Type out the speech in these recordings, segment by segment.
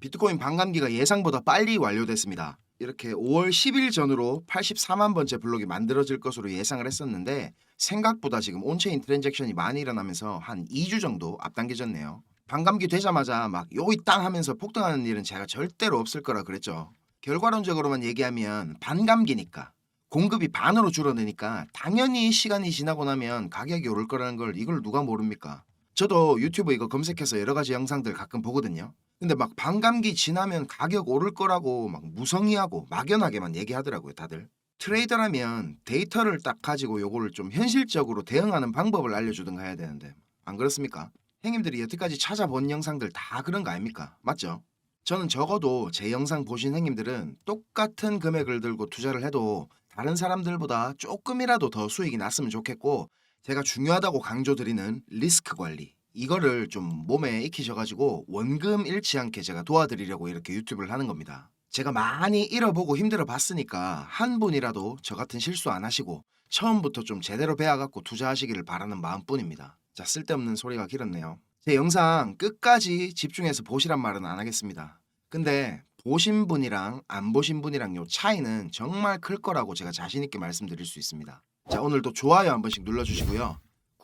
비트코인 반감기가 예상보다 빨리 완료됐습니다. 이렇게 5월 10일 전으로 84만 번째 블록이 만들어질 것으로 예상을 했었는데 생각보다 지금 온체인 트랜잭션이 많이 일어나면서 한 2주 정도 앞당겨졌네요. 반감기 되자마자 막 요이 땅 하면서 폭등하는 일은 제가 절대로 없을 거라 그랬죠. 결과론적으로만 얘기하면 반감기니까 공급이 반으로 줄어드니까 당연히 시간이 지나고 나면 가격이 오를 거라는 걸 이걸 누가 모릅니까? 저도 유튜브 이거 검색해서 여러 가지 영상들 가끔 보거든요. 근데 막 반감기 지나면 가격 오를 거라고 막 무성의하고 막연하게만 얘기하더라고요, 다들. 트레이더라면 데이터를 딱 가지고 요거를 좀 현실적으로 대응하는 방법을 알려주든가 해야 되는데 안 그렇습니까? 형님들이 여태까지 찾아본 영상들 다 그런 거 아닙니까? 맞죠? 저는 적어도 제 영상 보신 형님들은 똑같은 금액을 들고 투자를 해도 다른 사람들보다 조금이라도 더 수익이 났으면 좋겠고 제가 중요하다고 강조드리는 리스크 관리 이거를 좀 몸에 익히셔가지고 원금 잃지 않게 제가 도와드리려고 이렇게 유튜브를 하는 겁니다. 제가 많이 잃어보고 힘들어 봤으니까 한 분이라도 저 같은 실수 안 하시고 처음부터 좀 제대로 배워갖고 투자하시기를 바라는 마음뿐입니다. 자, 쓸데없는 소리가 길었네요. 제 영상 끝까지 집중해서 보시란 말은 안 하겠습니다. 근데 보신 분이랑 안 보신 분이랑 요 차이는 정말 클 거라고 제가 자신 있게 말씀드릴 수 있습니다. 자, 오늘도 좋아요 한 번씩 눌러주시고요.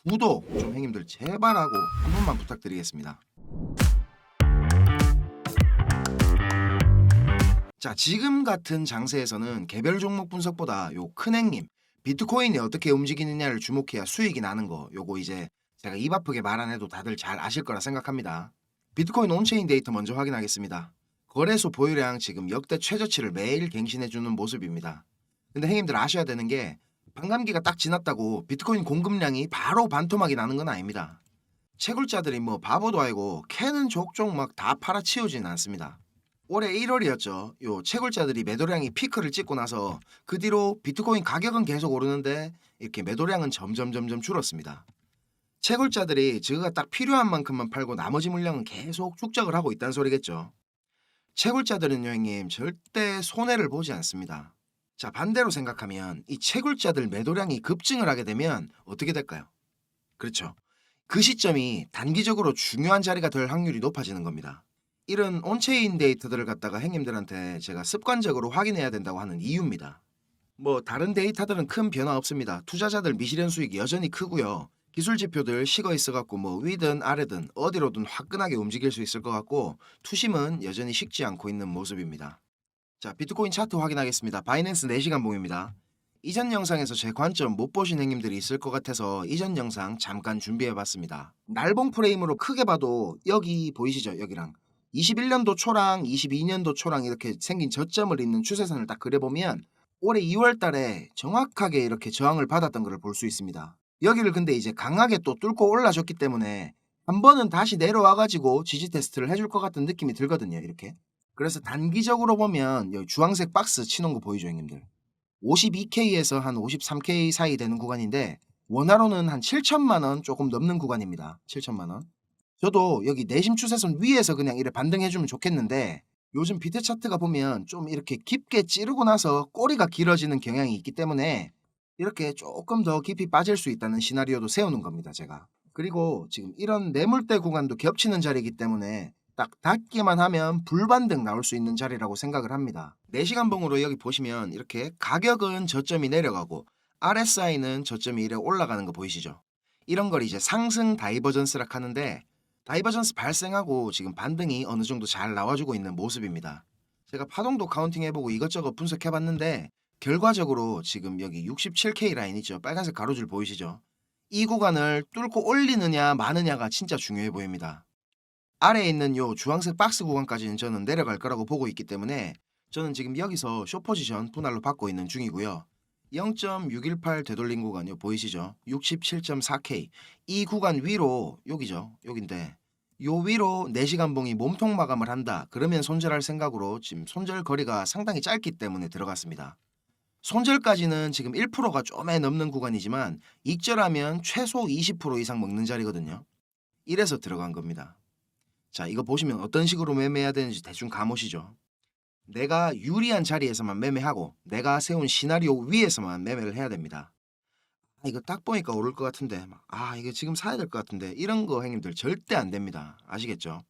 구독 좀 형님들 제발 하고 한 번만 부탁드리겠습니다. 자, 지금 같은 장세에서는 개별 종목 분석보다 요 큰 행님 비트코인이 어떻게 움직이느냐를 주목해야 수익이 나는 거 요거 이제 제가 입 아프게 말 안 해도 다들 잘 아실 거라 생각합니다. 비트코인 온체인 데이터 먼저 확인하겠습니다. 거래소 보유량 지금 역대 최저치를 매일 갱신해주는 모습입니다. 근데 형님들 아셔야 되는 게 반감기가 딱 지났다고 비트코인 공급량이 바로 반토막이 나는 건 아닙니다. 채굴자들이 뭐 바보도 아니고 캐는 족족 막 다 팔아치우지는 않습니다. 올해 1월이었죠. 요 채굴자들이 매도량이 피크를 찍고 나서 그 뒤로 비트코인 가격은 계속 오르는데 이렇게 매도량은 점점 줄었습니다. 채굴자들이 저가 딱 필요한 만큼만 팔고 나머지 물량은 계속 축적을 하고 있다는 소리겠죠. 채굴자들은요, 형님, 절대 손해를 보지 않습니다. 자, 반대로 생각하면 이 채굴자들 매도량이 급증을 하게 되면 어떻게 될까요? 그렇죠. 그 시점이 단기적으로 중요한 자리가 될 확률이 높아지는 겁니다. 이런 온체인 데이터들을 갖다가 형님들한테 제가 습관적으로 확인해야 된다고 하는 이유입니다. 뭐 다른 데이터들은 큰 변화 없습니다. 투자자들 미실현 수익이 여전히 크고요. 기술 지표들 식어 있어갖고 뭐 위든 아래든 어디로든 화끈하게 움직일 수 있을 것 같고 투심은 여전히 식지 않고 있는 모습입니다. 자, 비트코인 차트 확인하겠습니다. 바이낸스 4시간 봉입니다. 이전 영상에서 제 관점 못 보신 행님들이 있을 것 같아서 이전 영상 잠깐 준비해봤습니다. 날봉 프레임으로 크게 봐도 여기 보이시죠? 여기랑 21년도 초랑 22년도 초랑 이렇게 생긴 저점을 잇는 추세선을 딱 그려보면 올해 2월 달에 정확하게 이렇게 저항을 받았던 것을 볼 수 있습니다. 여기를 근데 이제 강하게 또 뚫고 올라줬기 때문에 한 번은 다시 내려와가지고 지지 테스트를 해줄 것 같은 느낌이 들거든요. 이렇게. 그래서 단기적으로 보면 여기 주황색 박스 치는 거 보이죠, 형님들? 52K에서 한 53K 사이 되는 구간인데 원화로는 한 7천만 원 조금 넘는 구간입니다. 7천만 원. 저도 여기 내심 추세선 위에서 그냥 이렇게 반등해주면 좋겠는데 요즘 비트 차트가 보면 좀 이렇게 깊게 찌르고 나서 꼬리가 길어지는 경향이 있기 때문에 이렇게 조금 더 깊이 빠질 수 있다는 시나리오도 세우는 겁니다, 제가. 그리고 지금 이런 매물대 구간도 겹치는 자리이기 때문에 딱 닿기만 하면 불반등 나올 수 있는 자리라고 생각을 합니다. 4시간 봉으로 여기 보시면 이렇게 가격은 저점이 내려가고 RSI는 저점이 이래 올라가는 거 보이시죠? 이런 걸 이제 상승 다이버전스라 하는데 다이버전스 발생하고 지금 반등이 어느 정도 잘 나와주고 있는 모습입니다. 제가 파동도 카운팅 해보고 이것저것 분석해봤는데 결과적으로 지금 여기 67K 라인 있죠? 빨간색 가로줄 보이시죠? 이 구간을 뚫고 올리느냐 마느냐가 진짜 중요해 보입니다. 아래에 있는 요 주황색 박스 구간까지는 저는 내려갈 거라고 보고 있기 때문에 저는 지금 여기서 숏포지션 분할로 받고 있는 중이고요. 0.618 되돌림 구간요 보이시죠? 67.4K 이 구간 위로 여기죠. 여긴데 요 위로 4시간 봉이 몸통 마감을 한다. 그러면 손절할 생각으로 지금 손절 거리가 상당히 짧기 때문에 들어갔습니다. 손절까지는 지금 1%가 좀에 넘는 구간이지만 익절하면 최소 20% 이상 먹는 자리거든요. 이래서 들어간 겁니다. 자, 이거 보시면 어떤 식으로 매매해야 되는지 대충 감오시죠. 내가 유리한 자리에서만 매매하고 내가 세운 시나리오 위에서만 매매를 해야 됩니다. 이거 딱 보니까 오를 것 같은데 이거 지금 사야 될 것 같은데 이런 거 형님들 절대 안 됩니다. 아시겠죠?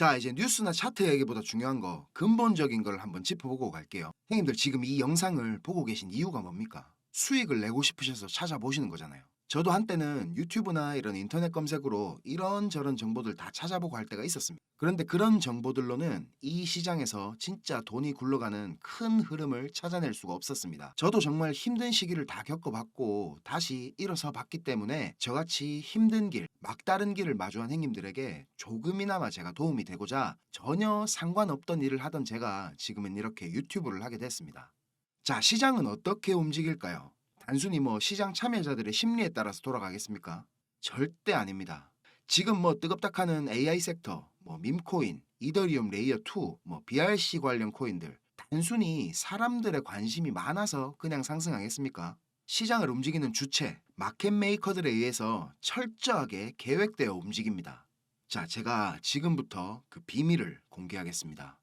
자, 이제 뉴스나 차트 얘기보다 중요한 거, 근본적인 걸 한번 짚어보고 갈게요. 형님들 지금 이 영상을 보고 계신 이유가 뭡니까? 수익을 내고 싶으셔서 찾아보시는 거잖아요. 저도 한때는 유튜브나 이런 인터넷 검색으로 이런저런 정보들 다 찾아보고 할 때가 있었습니다. 그런데 그런 정보들로는 이 시장에서 진짜 돈이 굴러가는 큰 흐름을 찾아낼 수가 없었습니다. 저도 정말 힘든 시기를 다 겪어봤고 다시 일어서 봤기 때문에 저같이 힘든 길, 막다른 길을 마주한 형님들에게 조금이나마 제가 도움이 되고자 전혀 상관없던 일을 하던 제가 지금은 이렇게 유튜브를 하게 됐습니다. 자, 시장은 어떻게 움직일까요? 단순히 뭐 시장 참여자들의 심리에 따라서 돌아가겠습니까? 절대 아닙니다. 지금 뭐 뜨겁다카는 AI 섹터, 뭐 밈코인, 이더리움 레이어 2, 뭐 BRC 관련 코인들 단순히 사람들의 관심이 많아서 그냥 상승하겠습니까? 시장을 움직이는 주체, 마켓 메이커들에 의해서 철저하게 계획되어 움직입니다. 자, 제가 지금부터 그 비밀을 공개하겠습니다.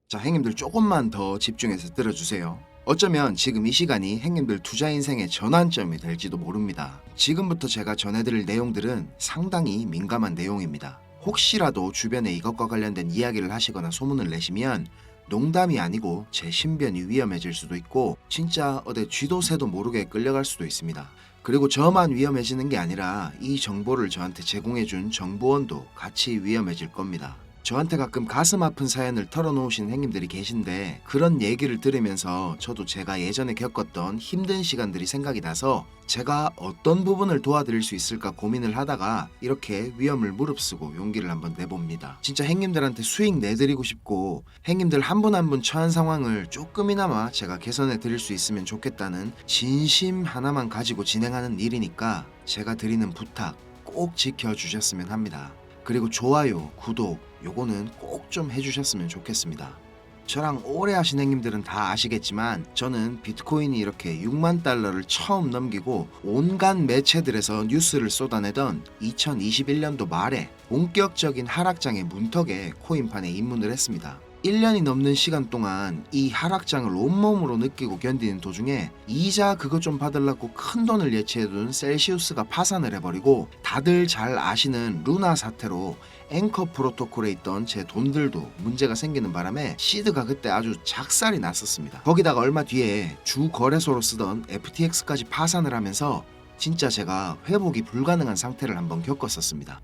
자, 형님들 조금만 더 집중해서 들어주세요. 어쩌면 지금 이 시간이 형님들 투자 인생의 전환점이 될지도 모릅니다. 지금부터 제가 전해드릴 내용들은 상당히 민감한 내용입니다. 혹시라도 주변에 이것과 관련된 이야기를 하시거나 소문을 내시면 농담이 아니고 제 신변이 위험해질 수도 있고 진짜 어디 쥐도 새도 모르게 끌려갈 수도 있습니다. 그리고 저만 위험해지는 게 아니라 이 정보를 저한테 제공해준 정보원도 같이 위험해질 겁니다. 저한테 가끔 가슴 아픈 사연을 털어놓으신 형님들이 계신데 그런 얘기를 들으면서 저도 제가 예전에 겪었던 힘든 시간들이 생각이 나서 제가 어떤 부분을 도와드릴 수 있을까 고민을 하다가 이렇게 위험을 무릅쓰고 용기를 한번 내봅니다. 진짜 형님들한테 수익 내드리고 싶고 형님들 한 분 한 분 처한 상황을 조금이나마 제가 개선해 드릴 수 있으면 좋겠다는 진심 하나만 가지고 진행하는 일이니까 제가 드리는 부탁 꼭 지켜주셨으면 합니다. 그리고 좋아요, 구독 요거는 꼭 좀 해주셨으면 좋겠습니다. 저랑 오래 하신 형님들은 다 아시겠지만 저는 비트코인이 이렇게 6만 달러를 처음 넘기고 온갖 매체들에서 뉴스를 쏟아내던 2021년도 말에 본격적인 하락장의 문턱에 코인판에 입문을 했습니다. 1년이 넘는 시간 동안 이 하락장을 온몸으로 느끼고 견디는 도중에 이자 그거 좀 받으려고 큰 돈을 예치해둔 셀시우스가 파산을 해버리고 다들 잘 아시는 루나 사태로 앵커 프로토콜에 있던 제 돈들도 문제가 생기는 바람에 시드가 그때 아주 작살이 났었습니다. 거기다가 얼마 뒤에 주 거래소로 쓰던 FTX까지 파산을 하면서 진짜 제가 회복이 불가능한 상태를 한번 겪었었습니다.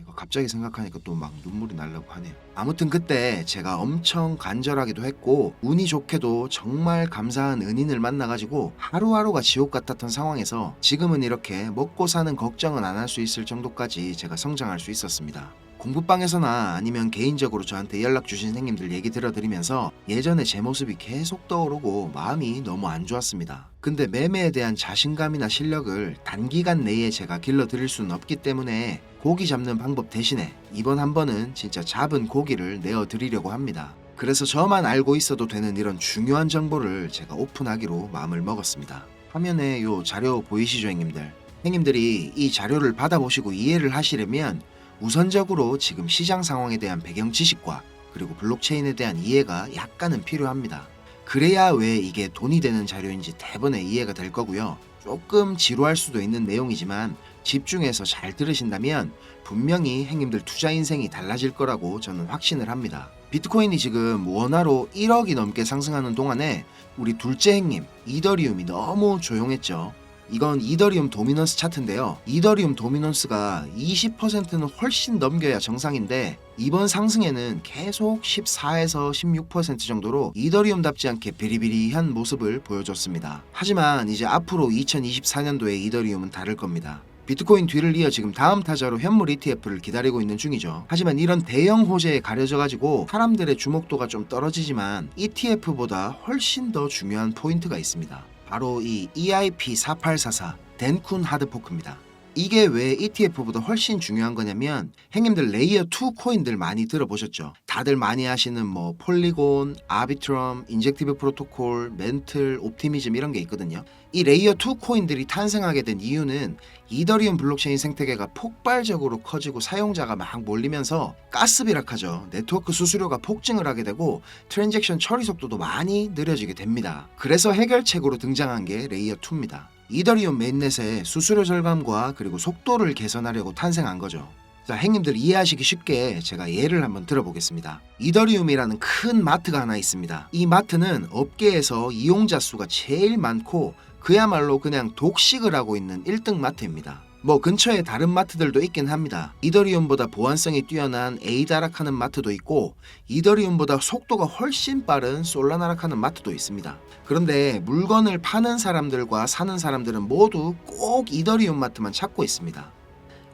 이거 갑자기 생각하니까 또 막 눈물이 나려고 하네요. 아무튼 그때 제가 엄청 간절하기도 했고 운이 좋게도 정말 감사한 은인을 만나가지고 하루하루가 지옥 같았던 상황에서 지금은 이렇게 먹고 사는 걱정은 안 할 수 있을 정도까지 제가 성장할 수 있었습니다. 공부방에서나 아니면 개인적으로 저한테 연락 주신 형님들 얘기 들어드리면서 예전에 제 모습이 계속 떠오르고 마음이 너무 안 좋았습니다. 근데 매매에 대한 자신감이나 실력을 단기간 내에 제가 길러드릴 수는 없기 때문에 고기 잡는 방법 대신에 이번 한 번은 진짜 잡은 고기를 내어드리려고 합니다. 그래서 저만 알고 있어도 되는 이런 중요한 정보를 제가 오픈하기로 마음을 먹었습니다. 화면에 요 자료 보이시죠 형님들? 형님들이 이 자료를 받아보시고 이해를 하시려면 우선적으로 지금 시장 상황에 대한 배경 지식과 그리고 블록체인에 대한 이해가 약간은 필요합니다. 그래야 왜 이게 돈이 되는 자료인지 대번에 이해가 될 거고요. 조금 지루할 수도 있는 내용이지만 집중해서 잘 들으신다면 분명히 형님들 투자 인생이 달라질 거라고 저는 확신을 합니다. 비트코인이 지금 원화로 1억이 넘게 상승하는 동안에 우리 둘째 형님 이더리움이 너무 조용했죠. 이건 이더리움 도미넌스 차트인데요. 이더리움 도미넌스가 20%는 훨씬 넘겨야 정상인데 이번 상승에는 계속 14에서 16% 정도로 이더리움답지 않게 비리비리한 모습을 보여줬습니다. 하지만 이제 앞으로 2024년도에 이더리움은 다를 겁니다. 비트코인 뒤를 이어 지금 다음 타자로 현물 ETF를 기다리고 있는 중이죠. 하지만 이런 대형 호재에 가려져가지고 사람들의 주목도가 좀 떨어지지만 ETF보다 훨씬 더 중요한 포인트가 있습니다. 바로 이 EIP4844 덴쿤 하드포크입니다. 이게 왜 ETF보다 훨씬 중요한 거냐면 형님들 레이어 2 코인들 많이 들어보셨죠? 다들 많이 하시는 뭐 폴리곤, 아비트럼, 인젝티브 프로토콜, 멘틀, 옵티미즘 이런 게 있거든요. 이 레이어 2 코인들이 탄생하게 된 이유는 이더리움 블록체인 생태계가 폭발적으로 커지고 사용자가 막 몰리면서 가스비락하죠. 네트워크 수수료가 폭증을 하게 되고 트랜잭션 처리 속도도 많이 느려지게 됩니다. 그래서 해결책으로 등장한 게 레이어 2입니다. 이더리움 메인넷의 수수료 절감과 그리고 속도를 개선하려고 탄생한 거죠. 자, 행님들 이해하시기 쉽게 제가 예를 한번 들어보겠습니다. 이더리움이라는 큰 마트가 하나 있습니다. 이 마트는 업계에서 이용자 수가 제일 많고 그야말로 그냥 독식을 하고 있는 1등 마트입니다. 뭐 근처에 다른 마트들도 있긴 합니다. 이더리움보다 보안성이 뛰어난 에이다락하는 마트도 있고 이더리움보다 속도가 훨씬 빠른 솔라나락하는 마트도 있습니다. 그런데 물건을 파는 사람들과 사는 사람들은 모두 꼭 이더리움 마트만 찾고 있습니다.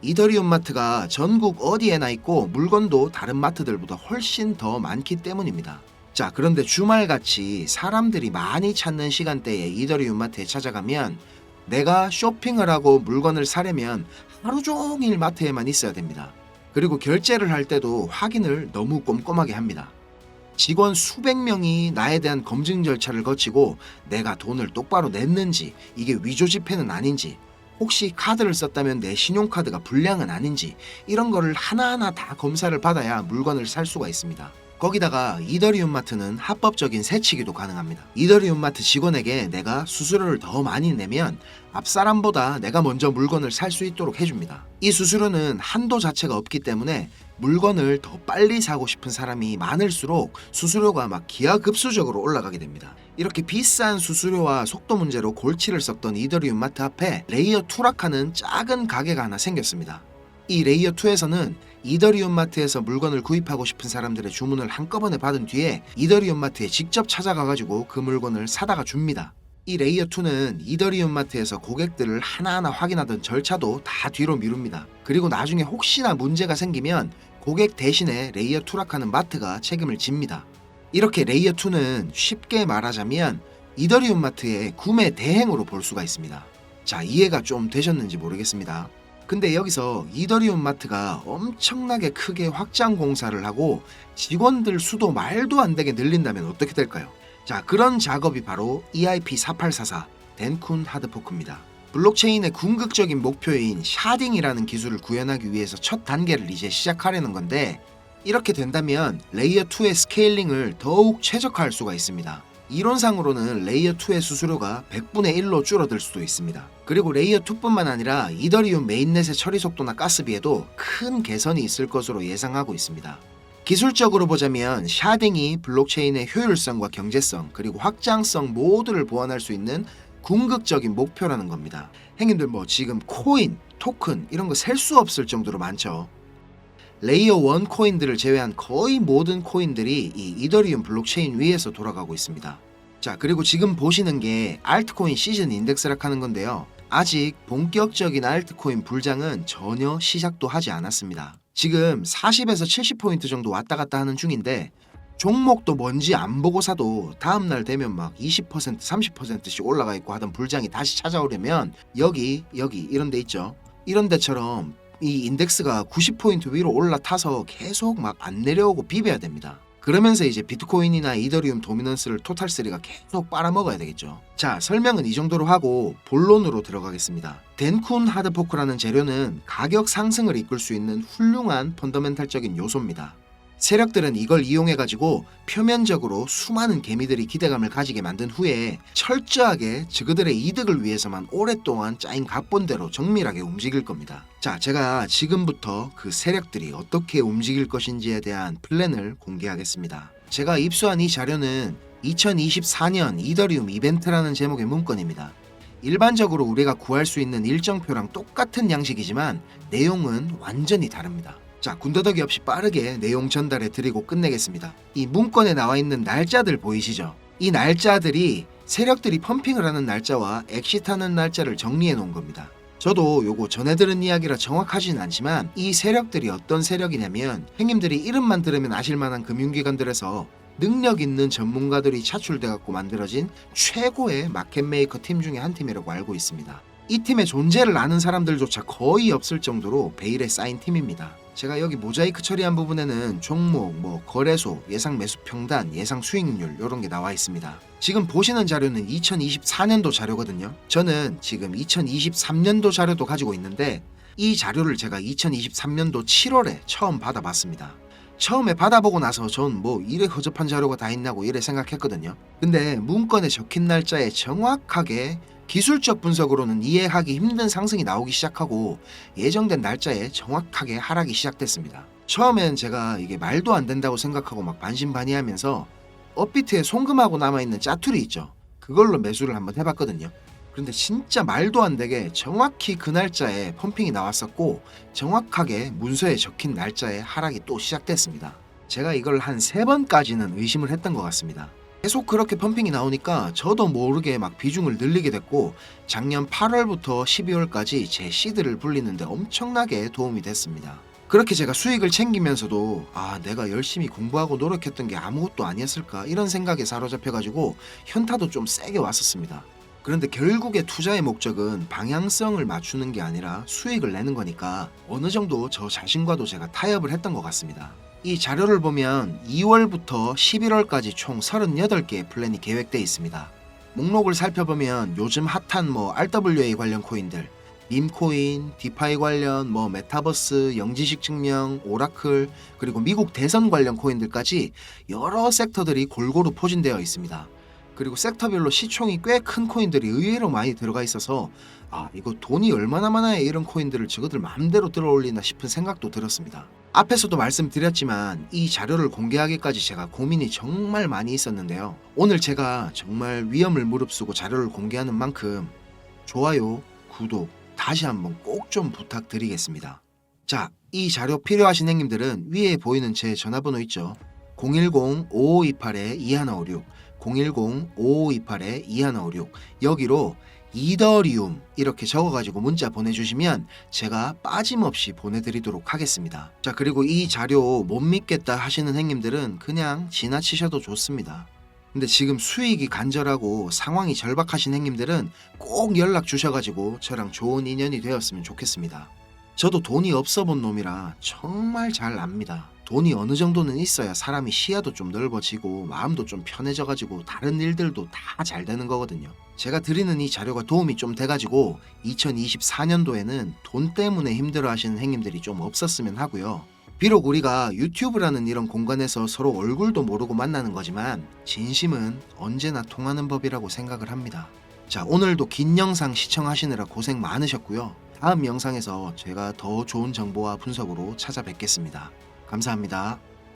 이더리움 마트가 전국 어디에나 있고 물건도 다른 마트들보다 훨씬 더 많기 때문입니다. 자, 그런데 주말같이 사람들이 많이 찾는 시간대에 이더리움 마트에 찾아가면 내가 쇼핑을 하고 물건을 사려면 하루 종일 마트에만 있어야 됩니다. 그리고 결제를 할 때도 확인을 너무 꼼꼼하게 합니다. 직원 수백 명이 나에 대한 검증 절차를 거치고 내가 돈을 똑바로 냈는지, 이게 위조 지폐는 아닌지, 혹시 카드를 썼다면 내 신용카드가 불량은 아닌지 이런 거를 하나하나 다 검사를 받아야 물건을 살 수가 있습니다. 거기다가 이더리움 마트는 합법적인 세치기도 가능합니다. 이더리움 마트 직원에게 내가 수수료를 더 많이 내면 앞사람보다 내가 먼저 물건을 살 수 있도록 해줍니다. 이 수수료는 한도 자체가 없기 때문에 물건을 더 빨리 사고 싶은 사람이 많을수록 수수료가 막 기하급수적으로 올라가게 됩니다. 이렇게 비싼 수수료와 속도 문제로 골치를 썩던 이더리움 마트 앞에 레이어 투락하는 작은 가게가 하나 생겼습니다. 이 레이어 2에서는 이더리움 마트에서 물건을 구입하고 싶은 사람들의 주문을 한꺼번에 받은 뒤에 이더리움 마트에 직접 찾아가가지고 그 물건을 사다가 줍니다. 이 레이어 2는 이더리움 마트에서 고객들을 하나하나 확인하던 절차도 다 뒤로 미룹니다. 그리고 나중에 혹시나 문제가 생기면 고객 대신에 레이어 투락하는 마트가 책임을 집니다. 이렇게 레이어 2는 쉽게 말하자면 이더리움 마트의 구매 대행으로 볼 수가 있습니다. 자, 이해가 좀 되셨는지 모르겠습니다. 근데 여기서 이더리움 마트가 엄청나게 크게 확장 공사를 하고 직원들 수도 말도 안 되게 늘린다면 어떻게 될까요? 자, 그런 작업이 바로 EIP4844 덴쿤 하드포크입니다. 블록체인의 궁극적인 목표인 샤딩이라는 기술을 구현하기 위해서 첫 단계를 이제 시작하려는 건데, 이렇게 된다면 레이어 2의 스케일링을 더욱 최적화할 수가 있습니다. 이론상으로는 레이어 2의 수수료가 100분의 1로 줄어들 수도 있습니다. 그리고 레이어 2뿐만 아니라 이더리움 메인넷의 처리 속도나 가스비에도 큰 개선이 있을 것으로 예상하고 있습니다. 기술적으로 보자면 샤딩이 블록체인의 효율성과 경제성 그리고 확장성 모두를 보완할 수 있는 궁극적인 목표라는 겁니다. 형님들 뭐 지금 코인, 토큰 이런 거 셀 수 없을 정도로 많죠. 레이어 1 코인들을 제외한 거의 모든 코인들이 이 이더리움 블록체인 위에서 돌아가고 있습니다. 자, 그리고 지금 보시는 게 알트코인 시즌 인덱스락 하는 건데요. 아직 본격적인 알트코인 불장은 전혀 시작도 하지 않았습니다. 지금 40에서 70포인트 정도 왔다 갔다 하는 중인데 종목도 뭔지 안 보고 사도 다음날 되면 막 20%, 30%씩 올라가 있고 하던 불장이 다시 찾아오려면 여기 이런 데 있죠. 이런 데처럼 이 인덱스가 90포인트 위로 올라타서 계속 막 안 내려오고 비벼야 됩니다. 그러면서 이제 비트코인이나 이더리움 도미넌스를 토탈3가 계속 빨아먹어야 되겠죠. 자, 설명은 이 정도로 하고 본론으로 들어가겠습니다. 덴쿤 하드포크라는 재료는 가격 상승을 이끌 수 있는 훌륭한 펀더멘탈적인 요소입니다. 세력들은 이걸 이용해가지고 표면적으로 수많은 개미들이 기대감을 가지게 만든 후에 철저하게 그들의 이득을 위해서만 오랫동안 짜인 각본대로 정밀하게 움직일 겁니다. 자, 제가 지금부터 그 세력들이 어떻게 움직일 것인지에 대한 플랜을 공개하겠습니다. 제가 입수한 이 자료는 2024년 이더리움 이벤트라는 제목의 문건입니다. 일반적으로 우리가 구할 수 있는 일정표랑 똑같은 양식이지만 내용은 완전히 다릅니다. 자, 군더더기 없이 빠르게 내용 전달해 드리고 끝내겠습니다. 이 문건에 나와 있는 날짜들 보이시죠? 이 날짜들이 세력들이 펌핑을 하는 날짜와 엑시트하는 날짜를 정리해 놓은 겁니다. 저도 요거 전해 들은 이야기라 정확하진 않지만 이 세력들이 어떤 세력이냐면 형님들이 이름만 들으면 아실만한 금융기관들에서 능력 있는 전문가들이 차출돼 갖고 만들어진 최고의 마켓메이커 팀 중에 한 팀이라고 알고 있습니다. 이 팀의 존재를 아는 사람들조차 거의 없을 정도로 베일에 쌓인 팀입니다. 제가 여기 모자이크 처리한 부분에는 종목, 거래소, 예상 매수 평단, 예상 수익률 이런 게 나와 있습니다. 지금 보시는 자료는 2024년도 자료거든요. 저는 지금 2023년도 자료도 가지고 있는데 이 자료를 제가 2023년도 7월에 처음 받아봤습니다. 처음에 받아보고 나서 전 뭐 이래 허접한 자료가 다 있냐고 이래 생각했거든요. 근데 문건에 적힌 날짜에 정확하게 기술적 분석으로는 이해하기 힘든 상승이 나오기 시작하고 예정된 날짜에 정확하게 하락이 시작됐습니다. 처음엔 제가 이게 말도 안 된다고 생각하고 막 반신반의하면서 업비트에 송금하고 남아있는 짜투리 있죠. 그걸로 매수를 한번 해봤거든요. 그런데 진짜 말도 안 되게 정확히 그 날짜에 펌핑이 나왔었고 정확하게 문서에 적힌 날짜에 하락이 또 시작됐습니다. 제가 이걸 한 3번까지는 의심을 했던 것 같습니다. 계속 그렇게 펌핑이 나오니까 저도 모르게 막 비중을 늘리게 됐고 작년 8월부터 12월까지 제 시드를 불리는데 엄청나게 도움이 됐습니다. 그렇게 제가 수익을 챙기면서도 내가 열심히 공부하고 노력했던 게 아무것도 아니었을까 이런 생각에 사로잡혀가지고 현타도 좀 세게 왔었습니다. 그런데 결국에 투자의 목적은 방향성을 맞추는 게 아니라 수익을 내는 거니까 어느 정도 저 자신과도 제가 타협을 했던 것 같습니다. 이 자료를 보면 2월부터 11월까지 총 38개의 플랜이 계획되어 있습니다. 목록을 살펴보면 요즘 핫한 RWA 관련 코인들, 밈코인, 디파이 관련 메타버스, 영지식 증명, 오라클, 그리고 미국 대선 관련 코인들까지 여러 섹터들이 골고루 포진되어 있습니다. 그리고 섹터별로 시총이 꽤 큰 코인들이 의외로 많이 들어가 있어서 이거 돈이 얼마나 많아야 이런 코인들을 저거들 마음대로 들어올리나 싶은 생각도 들었습니다. 앞에서도 말씀드렸지만 이 자료를 공개하기까지 제가 고민이 정말 많이 있었는데요. 오늘 제가 정말 위험을 무릅쓰고 자료를 공개하는 만큼 좋아요, 구독 다시 한번 꼭 좀 부탁드리겠습니다. 자, 이 자료 필요하신 행님들은 위에 보이는 제 전화번호 있죠. 010-5528-2156 010-5528-2156 여기로 이더리움 이렇게 적어가지고 문자 보내주시면 제가 빠짐없이 보내드리도록 하겠습니다. 자, 그리고 이 자료 못 믿겠다 하시는 행님들은 그냥 지나치셔도 좋습니다. 근데 지금 수익이 간절하고 상황이 절박하신 행님들은 꼭 연락 주셔가지고 저랑 좋은 인연이 되었으면 좋겠습니다. 저도 돈이 없어 본 놈이라 정말 잘 압니다. 돈이 어느 정도는 있어야 사람이 시야도 좀 넓어지고 마음도 좀 편해져가지고 다른 일들도 다 잘 되는 거거든요. 제가 드리는 이 자료가 도움이 좀 돼가지고 2024년도에는 돈 때문에 힘들어 하시는 행님들이 좀 없었으면 하고요. 비록 우리가 유튜브라는 이런 공간에서 서로 얼굴도 모르고 만나는 거지만 진심은 언제나 통하는 법이라고 생각을 합니다. 자, 오늘도 긴 영상 시청하시느라 고생 많으셨고요. 다음 영상에서 제가 더 좋은 정보와 분석으로 찾아뵙겠습니다. 감사합니다.